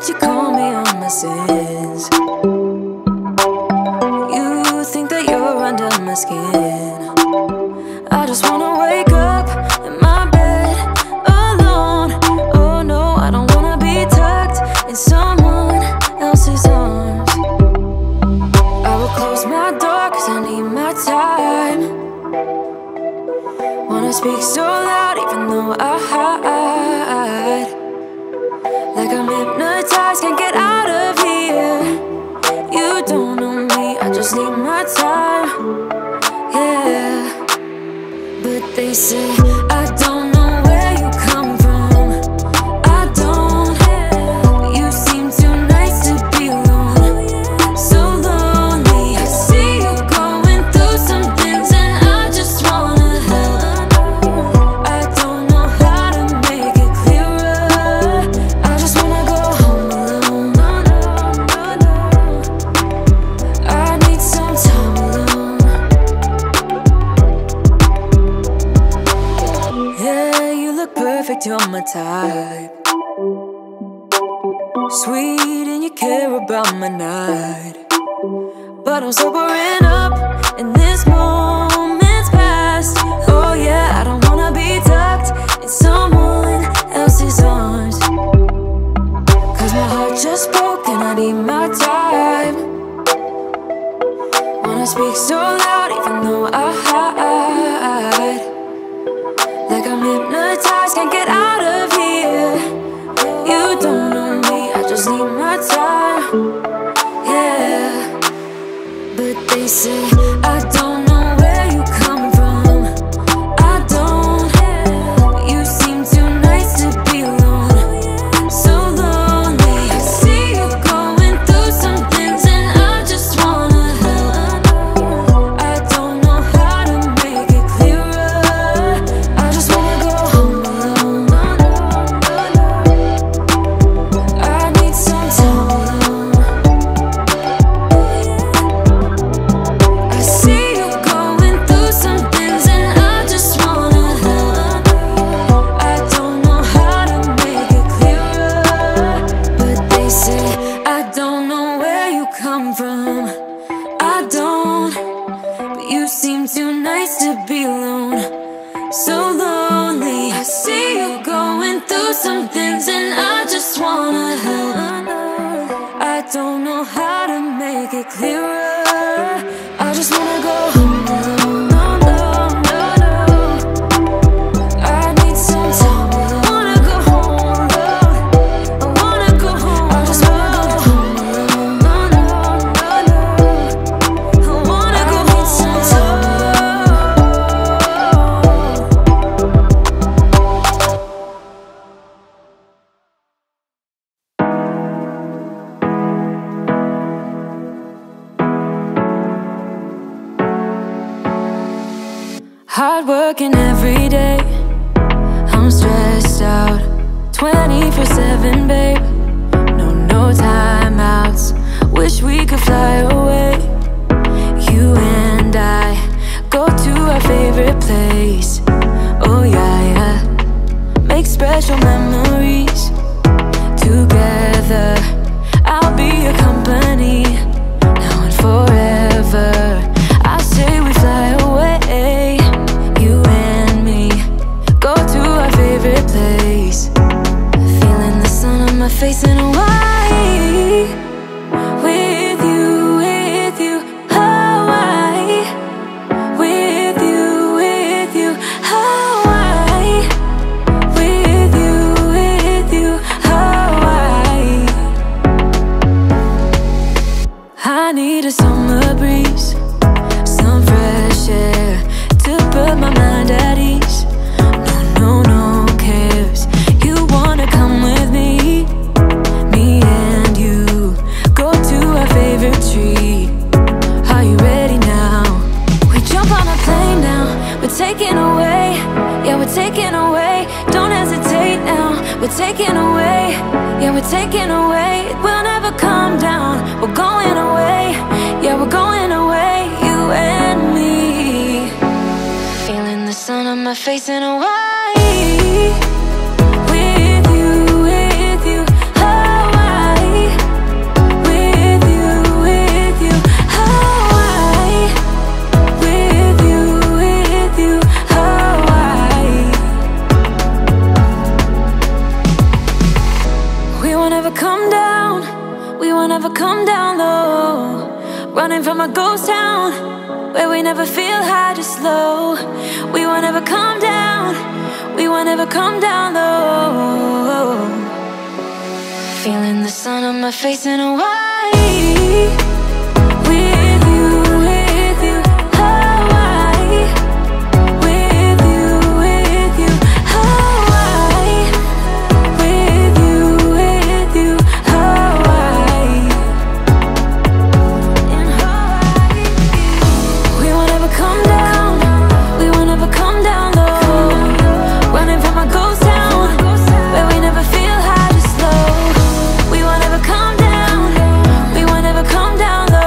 you call me on my sins. You think that you're under my skin. I just wanna wake up in my bed alone. Oh no, I don't wanna be tucked in someone else's arms. I will close my door cause I need my time. Wanna speak so loud even though I hide. Like I'm hypnotized, can't get out of here. You don't know me, I just need my time. Yeah. But they say I don't know where you come from. I don't. But you seem too nice to be alone. So lonely. I see you going through some things and I just wanna help. I don't know how to make it clearer. I just wanna go home alone. I need some time alone. Yeah, you look perfect, you're my type. Sweet and you care about my night. But I'm sobering up and this moment's past. Oh yeah, I don't wanna be tucked in someone else's arms. Cause my heart just broke and I need my time. Wanna speak so loud even though I hide. Like I'm hypnotized, can't get out of here. You don't know me, I just need my time. Yeah. But they say I don't know where you come from. I don't. But you seem too nice to be alone. So lonely. I see you going through some things and I just wanna help. I don't know how to make it clearer. I just wanna go home alone. I need some time alone. I see you going through some things and I just wanna help. I don't know how to make it clearer. But they say I don't know where you come from. I don't. But you seem too nice to be alone. So lonely. I see you going through some things and I just wanna help. I don't know how to make it clearer. I just wanna go home alone. No, no, no, no. I need some time alone. Wanna go home alone. I wanna go home. I just wanna go home alone. No, no, no, no. I wanna go home. I need some time hard working every day. I'm stressed out 24/7, babe. No timeouts. Wish we could fly away. You and I go to our favorite place. Oh yeah, yeah. Make special memories together. I'll be your company now and forever. I say we fly away. You and me go to our favorite place. Feeling the sun on my face in Hawaii. With you, Hawaii. With you, Hawaii. With you, Hawaii. I need a summer breeze, some fresh air to put my mind at ease. No cares. You wanna come with me? Me and you go to our favorite tree. Are you ready now? We jump on a plane now. We're taking away. Yeah, we're taking away. Don't hesitate now. We're taking away. Yeah, we're taking away. We'll never come down. We're going away. Yeah, we're going away. You and me. Feeling the sun on my face in Hawaii. With you, Hawaii. running from a ghost town where we never feel high, just low. We won't ever come down, we won't ever come down low. Feeling the sun on my face in Hawaii. With you, Hawaii. With you, Hawaii. With you, Hawaii. In Hawaii. We won't ever come down, we won't ever come down low. Running from a ghost town where we never feel high, just low. We won't ever come down, we won't ever come down low.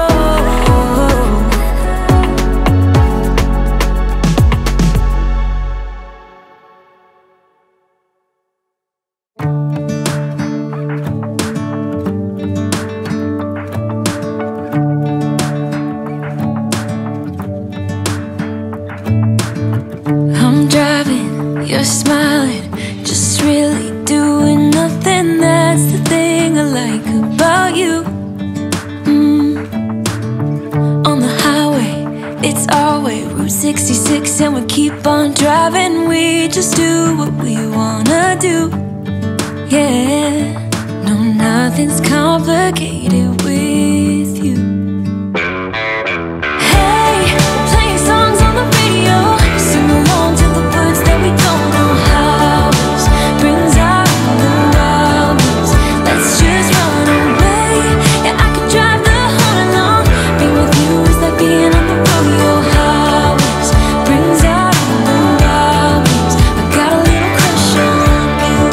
I'm driving, you're smiling, just really doing nothing. That's the thing I like about you. On the highway, it's our way, Route 66, and we keep on driving. We just do what we wanna do. Yeah, no, nothing's complicated with you. Hey, playing songs on the radio, sing along to the words that we don't know how. Brings out the wildness, let's just run away. Yeah, I could drive the whole along. Being with you is like being on the rodeo highways. Brings out the wildness, I got a little crush on you.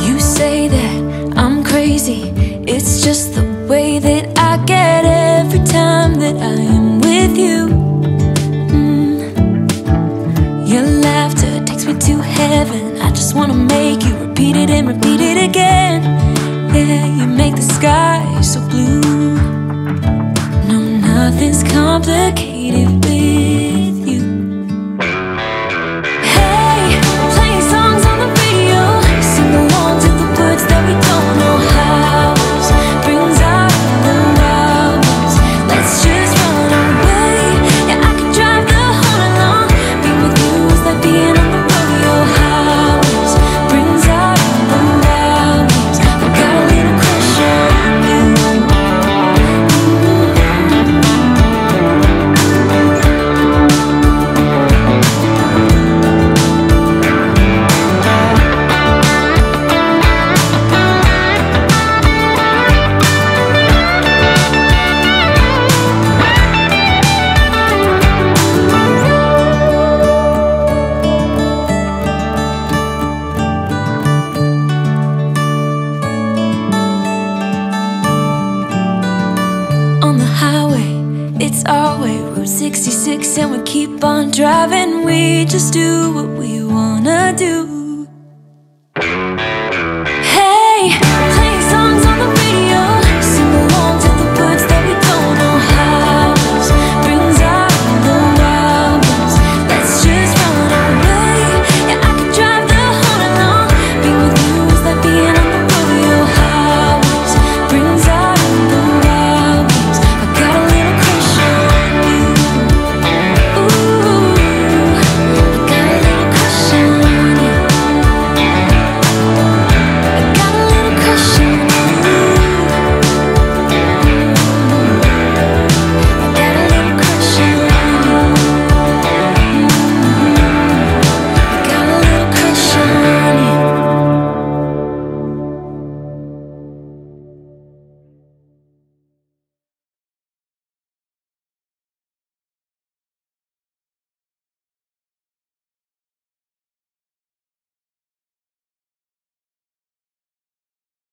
You say that I'm crazy, it's just the way that I get every time that I am with you. Your laughter takes me to heaven. I just wanna make you repeat it and repeat it again. Yeah, you make the sky so blue. No, nothing's complicated with you. Hey, playing songs on the radio, sing along to the words that we don't know how. Brings out the wildness, let's just run away. Yeah, I could drive the whole along. Being with you is like being on the rodeo highways. Brings out the wildness, I got a little crush on you. On the highway, it's our way, Route 66, and we keep on driving. We just do what we wanna do.